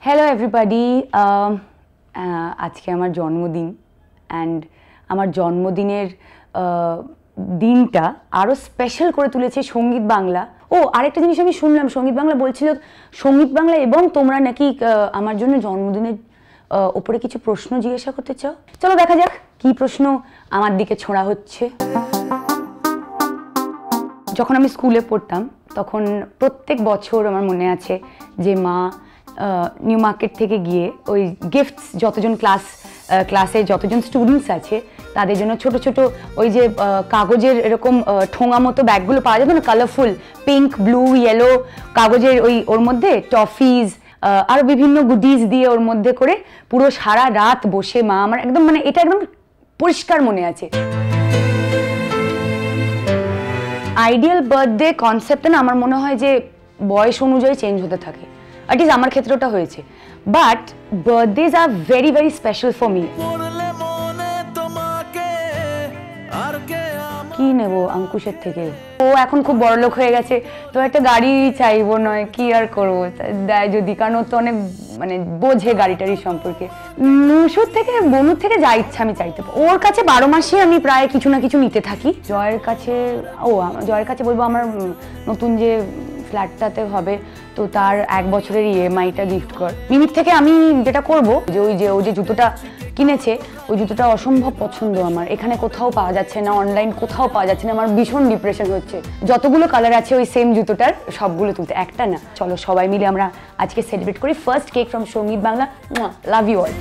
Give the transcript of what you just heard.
Hello everybody, আজকে আমার জন্মদিন অ্যান্ড আমার জন্মদিনের দিনটা আরও স্পেশাল করে তুলেছে সঙ্গীত বাংলা। ও আরেকটা জিনিস আমি শুনলাম, সঙ্গীত বাংলা বলছিল সঙ্গীত বাংলা এবং তোমরা নাকি আমার জন্য জন্মদিনের ওপরে কিছু প্রশ্ন জিজ্ঞাসা করতে চাও। চলো দেখা যাক কি প্রশ্ন আমার দিকে ছোঁড়া হচ্ছে। যখন আমি স্কুলে পড়তাম তখন প্রত্যেক বছর আমার মনে আছে যে মা নিউ মার্কেট থেকে গিয়ে ওই গিফটস যতজন ক্লাসে যতজন স্টুডেন্টস আছে তাদের জন্য ছোট ছোট ওই যে কাগজের এরকম ঠোঙা মতো ব্যাগগুলো পাওয়া যেত না, কালারফুল পিঙ্ক ব্লু ইয়েলো কাগজের ওর মধ্যে টফিজ আর বিভিন্ন গুডিজ দিয়ে ওর মধ্যে করে পুরো সারা রাত বসে মা আমার একদম মানে এটা একদম পরিষ্কার মনে আছে। আইডিয়াল বার্থডে কনসেপ্টটা না আমার মনে হয় যে বয়স অনুযায়ী চেঞ্জ হতে থাকে, অ্যাটলিস্ট আমার ক্ষেত্রে ওটা হয়েছে। But birthdays are very very special for me. কি নেবো অঙ্কুশের থেকে? ও এখন খুব বড় লোক হয়ে গেছে, তো একটা গাড়ি চাইবো নয় কি আর করবো, দেয় যদি, কারণ ও তো অনেক মানে বোঝে গাড়ি টাড়ি সম্পর্কে। নুসুর থেকে বনুর থেকে যা ইচ্ছা আমি চাইতে পারি, ওর কাছে 12 মাসে আমি প্রায় কিছু না কিছু নিতে থাকি। জয়ের কাছে বলবো আমার নতুন যে ফ্ল্যাটটাতে হবে তো তার 1 বছরের ইএমআইটা গিফট কর। মিনিট থেকে আমি যেটা করবো যে ও যে জুতোটা কিনেছে ওই জুতোটা অসম্ভব পছন্দ আমার, এখানে কোথাও পাওয়া যাচ্ছে না, অনলাইন কোথাও পাওয়া যাচ্ছে না, আমার ভীষণ ডিপ্রেশন হচ্ছে। যতগুলো কালার আছে ওই সেম জুতোটার সবগুলো তুলতে, একটা না। চলো সবাই মিলে আমরা আজকে সেলিব্রেট করি। ফার্স্ট কেক ফ্রম সঙ্গীত বাংলা। Love you all.